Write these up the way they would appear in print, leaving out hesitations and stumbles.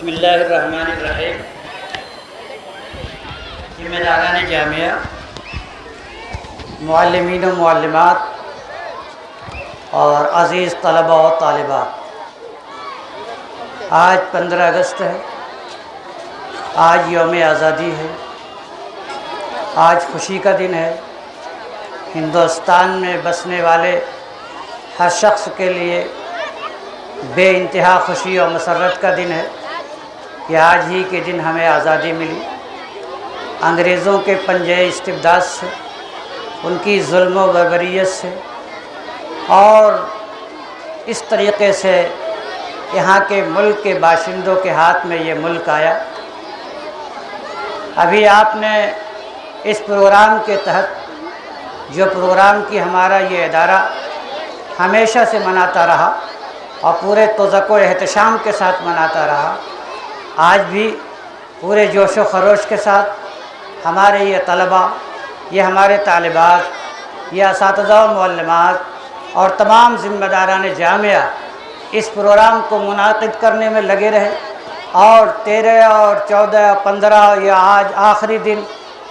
بسم اللہ الرحمن الرحیم۔ ذمہ داران جامعہ، معلمین و معلمات اور عزیز طلباء و طالبات، آج 15 اگست ہے، آج یوم آزادی ہے، آج خوشی کا دن ہے۔ ہندوستان میں بسنے والے ہر شخص کے لیے بے انتہا خوشی اور مسرت کا دن ہے کہ آج ہی کے دن ہمیں آزادی ملی، انگریزوں کے پنجے استبداد سے، ان کی ظلم و بربریت سے، اور اس طریقے سے یہاں کے ملک کے باشندوں کے ہاتھ میں یہ ملک آیا۔ ابھی آپ نے اس پروگرام کے تحت جو پروگرام کی ہمارا یہ ادارہ ہمیشہ سے مناتا رہا اور پورے توزق و احتشام کے ساتھ مناتا رہا، آج بھی پورے جوش و خروش کے ساتھ ہمارے یہ طلباء، یہ ہمارے طالبات، یہ اساتذہ و معلمات اور تمام ذمہ داران جامعہ اس پروگرام کو منعقد کرنے میں لگے رہے، اور 13 اور 14 اور 15 یا آج آخری دن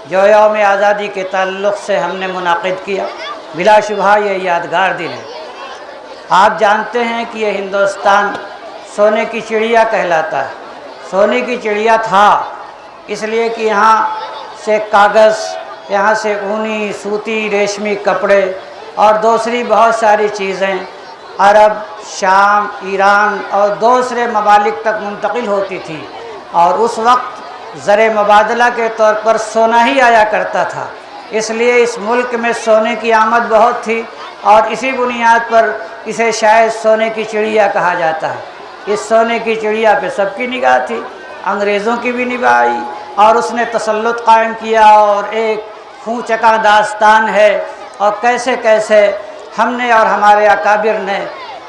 جو یوم آزادی کے تعلق سے ہم نے منعقد کیا، بلا شبہ یہ یادگار دن ہے۔ آپ جانتے ہیں کہ یہ ہندوستان سونے کی چڑیا کہلاتا ہے۔ سونے کی چڑیا تھا اس لیے کہ یہاں سے کاغذ، یہاں سے اونی، سوتی، ریشمی کپڑے اور دوسری بہت ساری چیزیں عرب، شام، ایران اور دوسرے ممالک تک منتقل ہوتی تھی، اور اس وقت زر مبادلہ کے طور پر سونا ہی آیا کرتا تھا، اس لیے اس ملک میں سونے کی آمد بہت تھی، اور اسی بنیاد پر اسے شاید سونے کی چڑیا کہا جاتا ہے۔ اس سونے کی چڑیا پہ سب کی نگاہ تھی، انگریزوں کی بھی نگاہ آئی، اور اس نے تسلط قائم کیا، اور ایک خون چکا داستان ہے، اور کیسے کیسے ہم نے اور ہمارے اکابر نے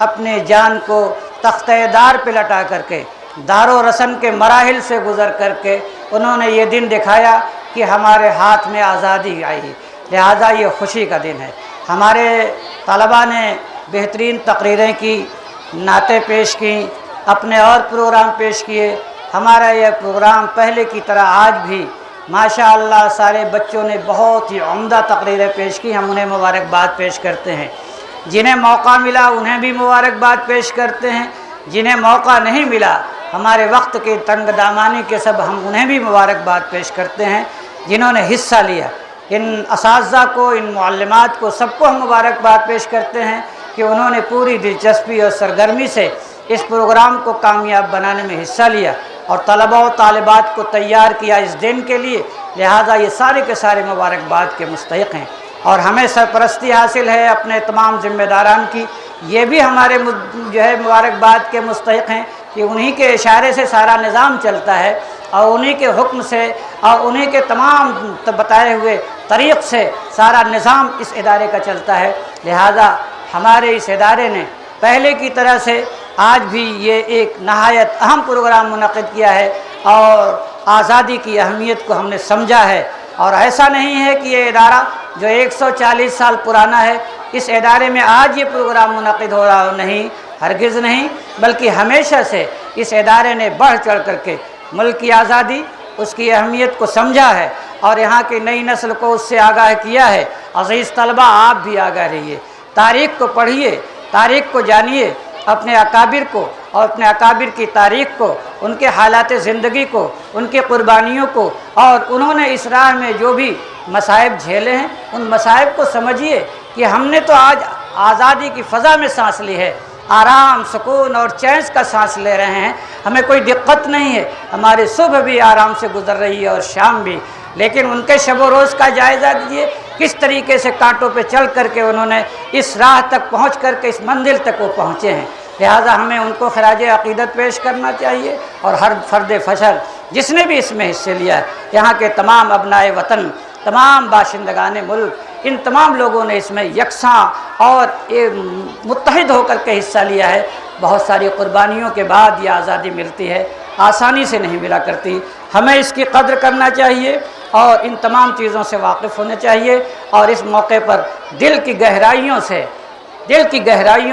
اپنے جان کو تختہ دار پہ لٹا کر کے، دار و رسم کے مراحل سے گزر کر کے انہوں نے یہ دن دکھایا کہ ہمارے ہاتھ میں آزادی آئی، لہذا یہ خوشی کا دن ہے۔ ہمارے طلباء نے بہترین تقریریں کی، نعتیں پیش کیں، اپنے اور پروگرام پیش کیے۔ ہمارا یہ پروگرام پہلے کی طرح آج بھی ماشاءاللہ سارے بچوں نے بہت ہی عمدہ تقریریں پیش کی، ہم انہیں مبارکباد پیش کرتے ہیں۔ جنہیں موقع ملا انہیں بھی مبارکباد پیش کرتے ہیں، جنہیں موقع نہیں ملا ہمارے وقت کی تنگ دامانی کے سب ہم انہیں بھی مبارکباد پیش کرتے ہیں، جنہوں نے حصہ لیا۔ ان اساتذہ کو، ان معلمات کو، سب کو ہم مبارکباد پیش کرتے ہیں کہ انہوں نے پوری دلچسپی اور سرگرمی سے اس پروگرام کو کامیاب بنانے میں حصہ لیا اور طلباء و طالبات کو تیار کیا اس دن کے لیے، لہذا یہ سارے کے سارے مبارکباد کے مستحق ہیں۔ اور ہمیں سرپرستی حاصل ہے اپنے تمام ذمہ داران کی، یہ بھی ہمارے جو ہے مبارکباد کے مستحق ہیں کہ انہی کے اشارے سے سارا نظام چلتا ہے، اور انہی کے حکم سے اور انہی کے تمام بتائے ہوئے طریق سے سارا نظام اس ادارے کا چلتا ہے، لہذا ہمارے اس ادارے نے پہلے کی طرح سے آج بھی یہ ایک نہایت اہم پروگرام منعقد کیا ہے، اور آزادی کی اہمیت کو ہم نے سمجھا ہے۔ اور ایسا نہیں ہے کہ یہ ادارہ جو 140 سال پرانا ہے، اس ادارے میں آج یہ پروگرام منعقد ہو رہا ہو، نہیں، ہرگز نہیں، بلکہ ہمیشہ سے اس ادارے نے بڑھ چڑھ کر کے ملک کی آزادی، اس کی اہمیت کو سمجھا ہے، اور یہاں کی نئی نسل کو اس سے آگاہ کیا ہے۔ عزیز طلباء، آپ بھی آگاہ رہیے، تاریخ کو پڑھیے، تاریخ کو جانیے، اپنے اکابر کو اور اپنے اکابر کی تاریخ کو، ان کے حالات زندگی کو، ان کے قربانیوں کو، اور انہوں نے اس راہ میں جو بھی مصائب جھیلے ہیں ان مصائب کو سمجھیے کہ ہم نے تو آج آزادی کی فضا میں سانس لی ہے، آرام، سکون اور چین کا سانس لے رہے ہیں، ہمیں کوئی دقت نہیں ہے، ہماری صبح بھی آرام سے گزر رہی ہے اور شام بھی، لیکن ان کے شب و روز کا جائزہ دیجیے، کس طریقے سے کانٹوں پہ چل کر کے انہوں نے اس راہ تک پہنچ کر کے اس منزل تک وہ پہنچے ہیں، لہذا ہمیں ان کو خراج عقیدت پیش کرنا چاہیے، اور ہر فرد فشر جس نے بھی اس میں حصے لیا ہے، یہاں کے تمام ابنائے وطن، تمام باشندگان ملک، ان تمام لوگوں نے اس میں یکساں اور متحد ہو کر کے حصہ لیا ہے۔ بہت ساری قربانیوں کے بعد یہ آزادی ملتی ہے، آسانی سے نہیں ملا کرتی، ہمیں اس کی قدر کرنا چاہیے اور ان تمام چیزوں سے واقف ہونا چاہیے، اور اس موقع پر دل کی گہرائیوں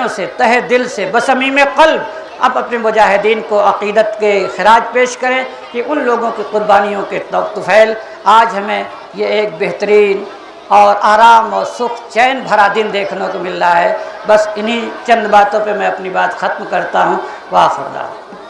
سے تہ دل سے، بصمیم قلب اب اپنے مجاہدین کو عقیدت کے خراج پیش کریں کہ ان لوگوں کی قربانیوں کے طفیل آج ہمیں یہ ایک بہترین اور آرام اور سکھ چین بھرا دن دیکھنے کو مل رہا ہے۔ بس انہی چند باتوں پہ میں اپنی بات ختم کرتا ہوں۔ وآخر دعوانا